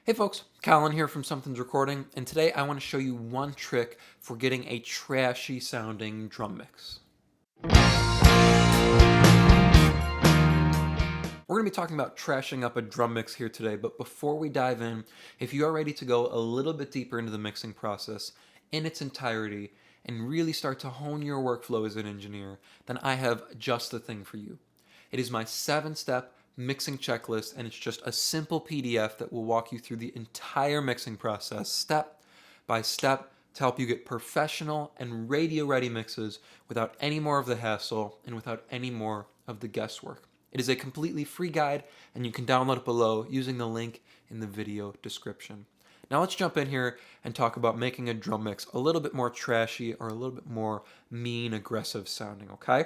Hey folks, Colin here from Sumthins Recording, and today I want to show you one trick for getting a trashy sounding drum mix. We're going to be talking about trashing up a drum mix here today, but before we dive in, if you are ready to go a little bit deeper into the mixing process in its entirety and really start to hone your workflow as an engineer, then I have just the thing for you. It is my 7-step mixing checklist, and it's just a simple PDF that will walk you through the entire mixing process step by step to help you get professional and radio ready mixes without any more of the hassle and without any more of the guesswork. It is a completely free guide, and you can download it below using the link in the video description. Now let's jump in here and talk about making a drum mix a little bit more trashy or a little bit more mean, aggressive sounding, okay?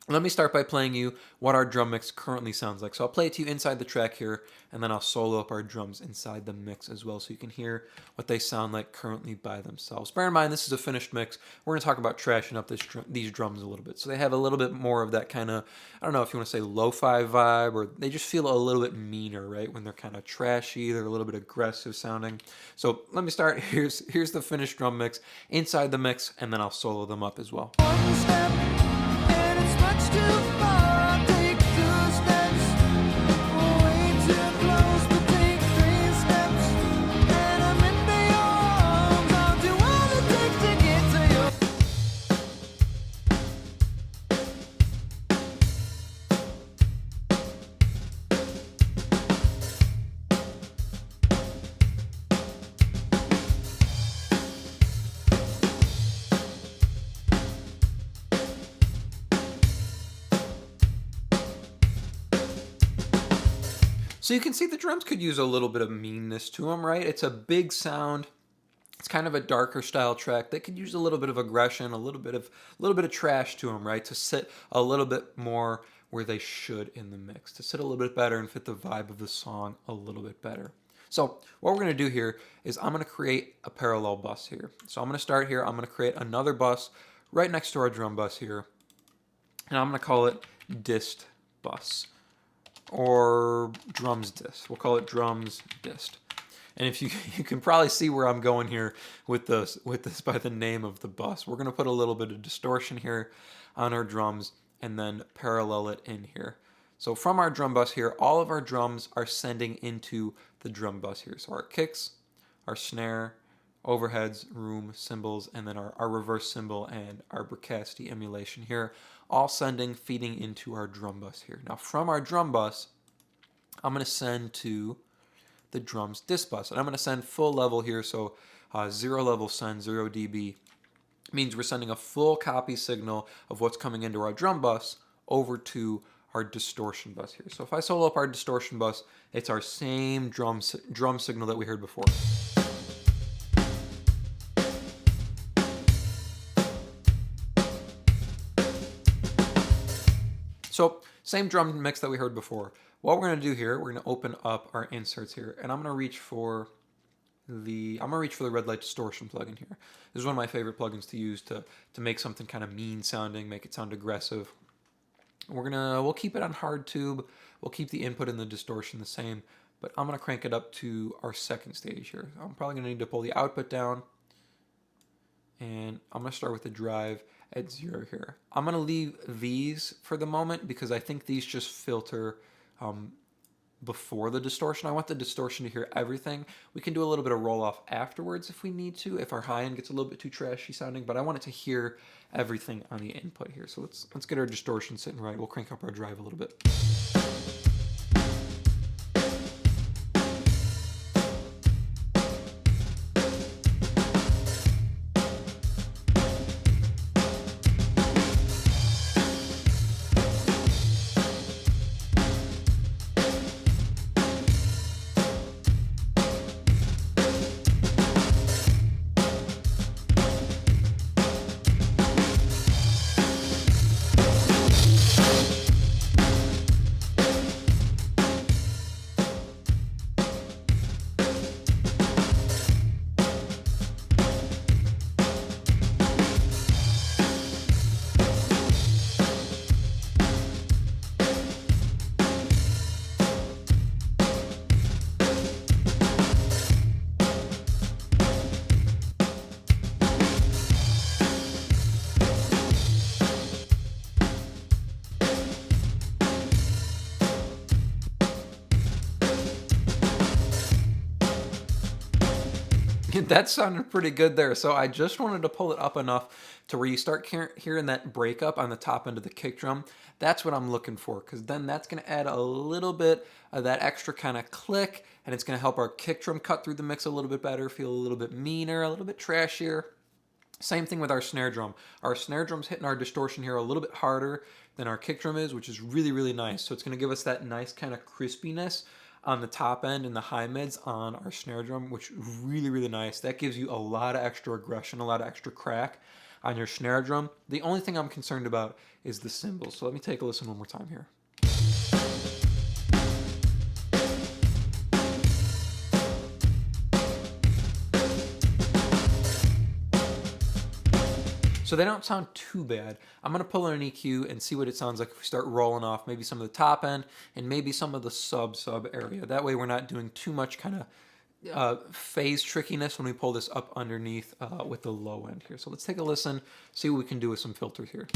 Let me start by playing you what our drum mix currently sounds like. So I'll play it to you inside the track here, and then I'll solo up our drums inside the mix as well so you can hear what they sound like currently by themselves. Bear in mind, this is a finished mix. We're going to talk about trashing up these drums a little bit. So they have a little bit more of that kind of, I don't know if you want to say lo-fi vibe, or they just feel a little bit meaner, right? When they're kind of trashy, they're a little bit aggressive sounding. So let me start. Here's the finished drum mix inside the mix, and then I'll solo them up as well. One step, and it's much too far. Take 2 steps, way too close, but take 3 steps, and I'm in your arms. I'll do all it takes to get to you. So you can see the drums could use a little bit of meanness to them, right? It's a big sound. It's kind of a darker style track. They could use a little bit of aggression, a little bit of trash to them, right? To sit a little bit more where they should in the mix, to sit a little bit better and fit the vibe of the song a little bit better. So what we're going to do here is I'm going to create a parallel bus here. So I'm going to start here. I'm going to create another bus right next to our drum bus here, and I'm going to call it dist bus, or drums dist. We'll call it drums dist. And if you can probably see where I'm going here with this by the name of the bus. We're going to put a little bit of distortion here on our drums and then parallel it in here. So from our drum bus here, all of our drums are sending into the drum bus here. So our kicks, our snare, overheads, room, cymbals, and then our reverse cymbal and our Bricasti emulation here, all feeding into our drum bus here. Now from our drum bus, I'm going to send to the drums dist bus, and I'm going to send full level here, so 0 level send, 0 dB, means we're sending a full copy signal of what's coming into our drum bus over to our distortion bus here. So if I solo up our distortion bus, it's our same drum signal that we heard before. So same drum mix that we heard before. What we're going to do here, we're going to open up our inserts here, and I'm going to reach for the red light distortion plugin here. This is one of my favorite plugins to use to make something kind of mean sounding, make it sound aggressive. We'll keep it on hard tube. We'll keep the input and the distortion the same, but I'm going to crank it up to our second stage here. I'm probably going to need to pull the output down, and I'm going to start with the drive at 0 here. I'm going to leave these for the moment because I think these just filter before the distortion. I want the distortion to hear everything. We can do a little bit of roll off afterwards if we need to, if our high end gets a little bit too trashy sounding, but I want it to hear everything on the input here. So let's get our distortion sitting right. We'll crank up our drive a little bit. That sounded pretty good there. So I just wanted to pull it up enough to where you start hearing that breakup on the top end of the kick drum. That's what I'm looking for, because then that's going to add a little bit of that extra kind of click, and it's going to help our kick drum cut through the mix a little bit better, feel a little bit meaner, a little bit trashier. Same thing with our snare drum. Our snare drum's hitting our distortion here a little bit harder than our kick drum is, which is really, really nice. So it's going to give us that nice kind of crispiness on the top end and the high mids on our snare drum, which is really, really nice. That gives you a lot of extra aggression, a lot of extra crack on your snare drum. The only thing I'm concerned about is the cymbals. So let me take a listen one more time here. So they don't sound too bad. I'm going to pull in an EQ and see what it sounds like if we start rolling off maybe some of the top end and maybe some of the sub area. That way we're not doing too much kind of phase trickiness when we pull this up underneath with the low end here. So let's take a listen, see what we can do with some filter here.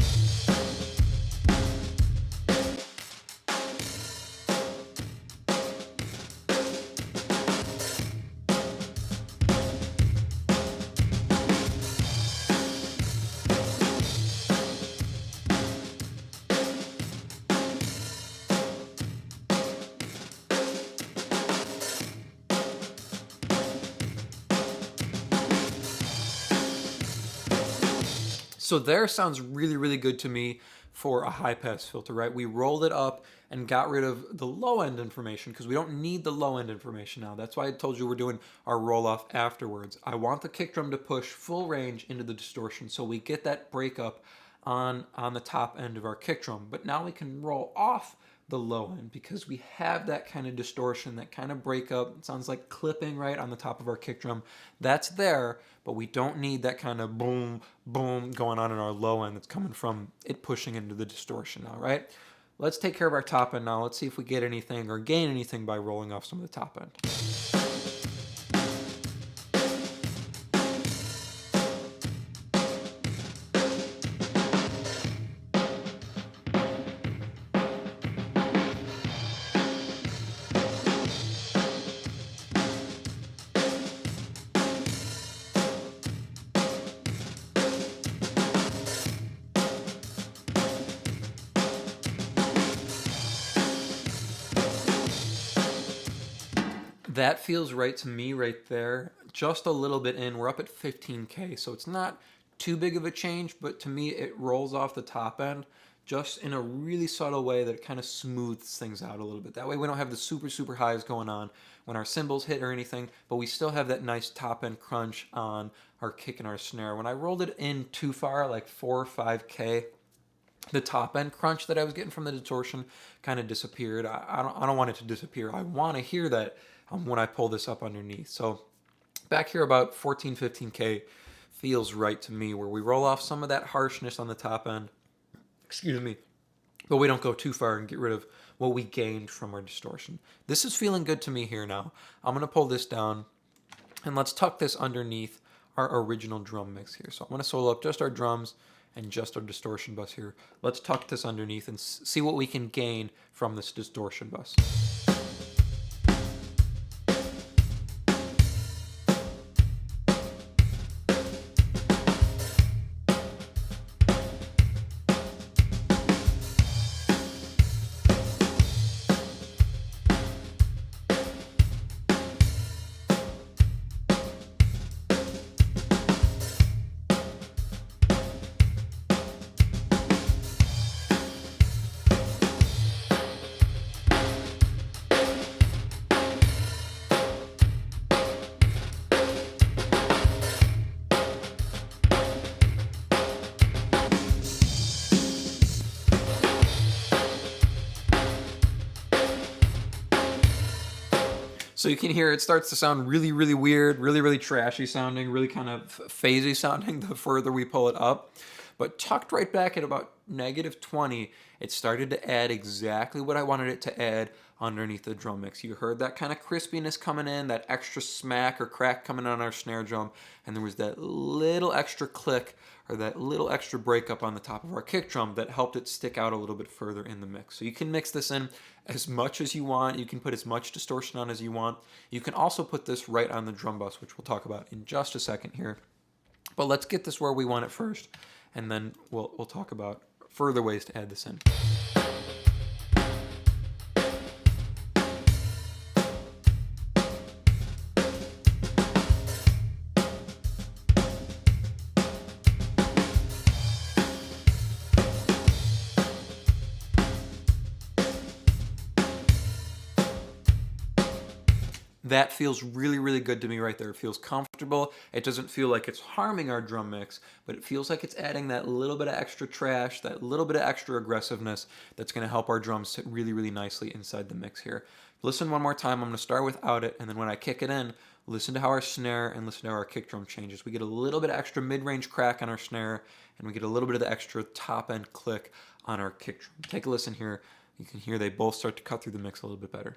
So there sounds really, really good to me for a high pass filter, right? We rolled it up and got rid of the low end information because we don't need the low end information now. That's why I told you we're doing our roll off afterwards. I want the kick drum to push full range into the distortion so we get that breakup on the top end of our kick drum. But now we can roll off the low end because we have that kind of distortion, that kind of breakup. It sounds like clipping right on the top of our kick drum. That's there, but we don't need that kind of boom, boom going on in our low end that's coming from it pushing into the distortion now, right? Let's take care of our top end now. Let's see if we get anything or gain anything by rolling off some of the top end. That feels right to me right there. Just a little bit in. We're up at 15K, so it's not too big of a change, but to me it rolls off the top end just in a really subtle way that it kind of smooths things out a little bit. That way we don't have the super, super highs going on when our cymbals hit or anything, but we still have that nice top end crunch on our kick and our snare. When I rolled it in too far, like 4 or 5K, the top end crunch that I was getting from the distortion kind of disappeared. I don't want it to disappear. I want to hear that when I pull this up underneath. So back here about 14, 15K feels right to me, where we roll off some of that harshness on the top end, excuse me, but we don't go too far and get rid of what we gained from our distortion. This is feeling good to me here now. I'm going to pull this down and let's tuck this underneath our original drum mix here. So I'm going to solo up just our drums and just our distortion bus here. Let's tuck this underneath and see what we can gain from this distortion bus. So you can hear it starts to sound really, really weird, really, really trashy sounding, really kind of phasey sounding the further we pull it up. But tucked right back at about -20, it started to add exactly what I wanted it to add underneath the drum mix. You heard that kind of crispiness coming in, that extra smack or crack coming on our snare drum, and there was that little extra click or that little extra breakup on the top of our kick drum that helped it stick out a little bit further in the mix. So you can mix this in as much as you want. You can put as much distortion on as you want. You can also put this right on the drum bus, which we'll talk about in just a second here. But let's get this where we want it first, and then we'll talk about further ways to add this in. That feels really, really good to me right there. It feels comfortable. It doesn't feel like it's harming our drum mix, but it feels like it's adding that little bit of extra trash, that little bit of extra aggressiveness that's going to help our drums sit really, really nicely inside the mix here. Listen one more time. I'm going to start without it, and then when I kick it in, listen to how our snare and listen to how our kick drum changes. We get a little bit of extra mid-range crack on our snare, and we get a little bit of the extra top-end click on our kick drum. Take a listen here. You can hear they both start to cut through the mix a little bit better.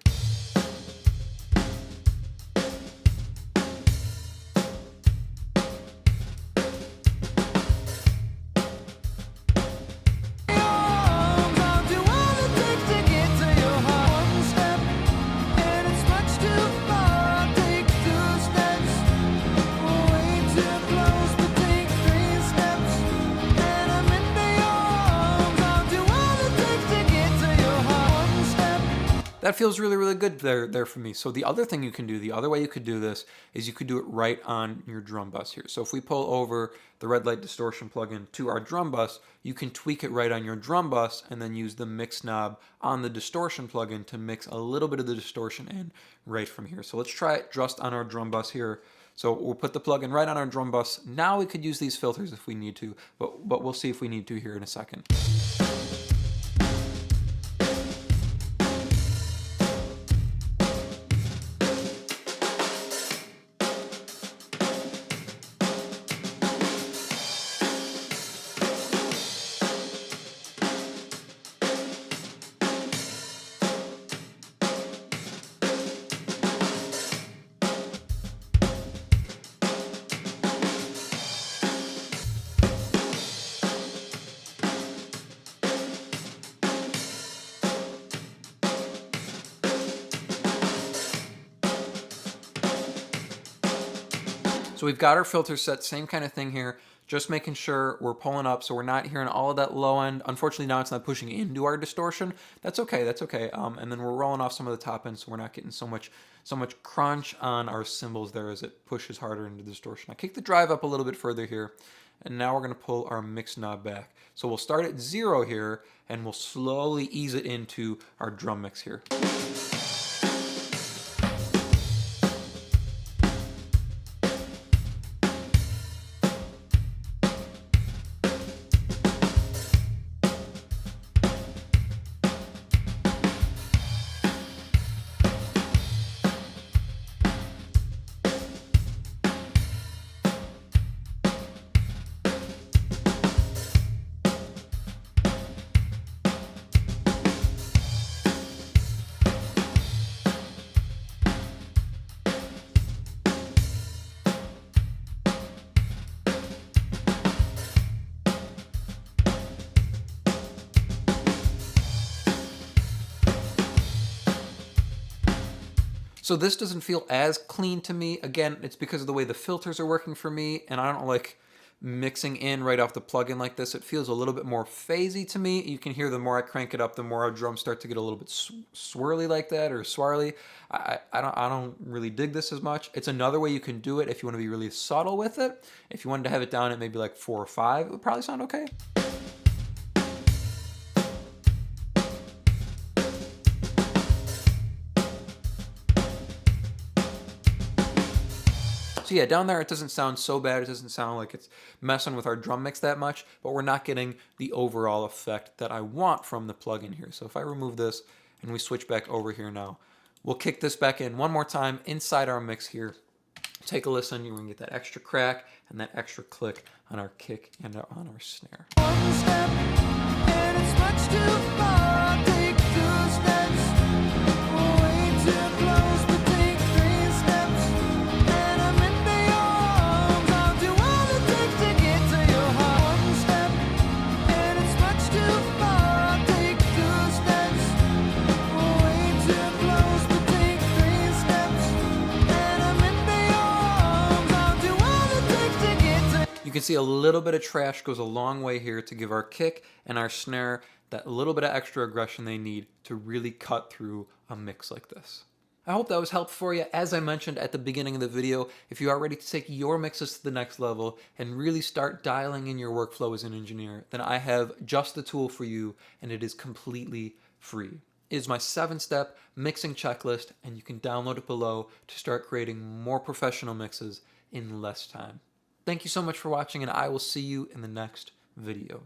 Arms, I'll do all it takes to get to your heart. One step, and it's much too far. I'll take 2 steps, way too close, but take 3 steps, and I'm into your arms. I'll do all it takes to get to your heart. One step. That feels really, really good there for me. So the other thing you can do, the other way you could do this is you could do it right on your drum bus here. So if we pull over the red light distortion plugin to our drum bus, you can tweak it right on your drum bus and then use the mix knob on the distortion plugin to mix a little bit of the distortion in right from here. So let's try it just on our drum bus here. So we'll put the plugin right on our drum bus. Now we could use these filters if we need to, but we'll see if we need to here in a second. So we've got our filter set, same kind of thing here, just making sure we're pulling up so we're not hearing all of that low end. Unfortunately, now it's not pushing into our distortion. That's okay, that's okay. And then we're rolling off some of the top end so we're not getting so much crunch on our cymbals there as it pushes harder into the distortion. I kick the drive up a little bit further here, and now we're gonna pull our mix knob back. So we'll start at 0 here, and we'll slowly ease it into our drum mix here. So this doesn't feel as clean to me. Again, it's because of the way the filters are working for me, and I don't like mixing in right off the plugin like this. It feels a little bit more phasey to me. You can hear the more I crank it up, the more our drums start to get a little bit swirly like that, or swirly. I don't really dig this as much. It's another way you can do it if you want to be really subtle with it. If you wanted to have it down at maybe like 4 or 5, it would probably sound okay. So yeah, down there it doesn't sound so bad. It doesn't sound like it's messing with our drum mix that much, but we're not getting the overall effect that I want from the plugin here. So if I remove this and we switch back over here now, we'll kick this back in one more time inside our mix here take a listen. You're going to get that extra crack and that extra click on our kick and on our snare. One step, and it's much too far. Take 2 steps, way too close, but take 3 steps, and I'm into your arms. I'll do all it takes to get to your heart. One step, and it's much too far. Take 2 steps, way too close, but take 3 steps, and I'm into your arms. I'll do all it takes to get to. You can see a little bit of trash goes a long way here to give our kick and our snare that little bit of extra aggression they need to really cut through a mix like this. I hope that was helpful for you. As I mentioned at the beginning of the video, if you are ready to take your mixes to the next level and really start dialing in your workflow as an engineer, then I have just the tool for you, and it is completely free. It is my 7-step mixing checklist, and you can download it below to start creating more professional mixes in less time. Thank you so much for watching, and I will see you in the next video.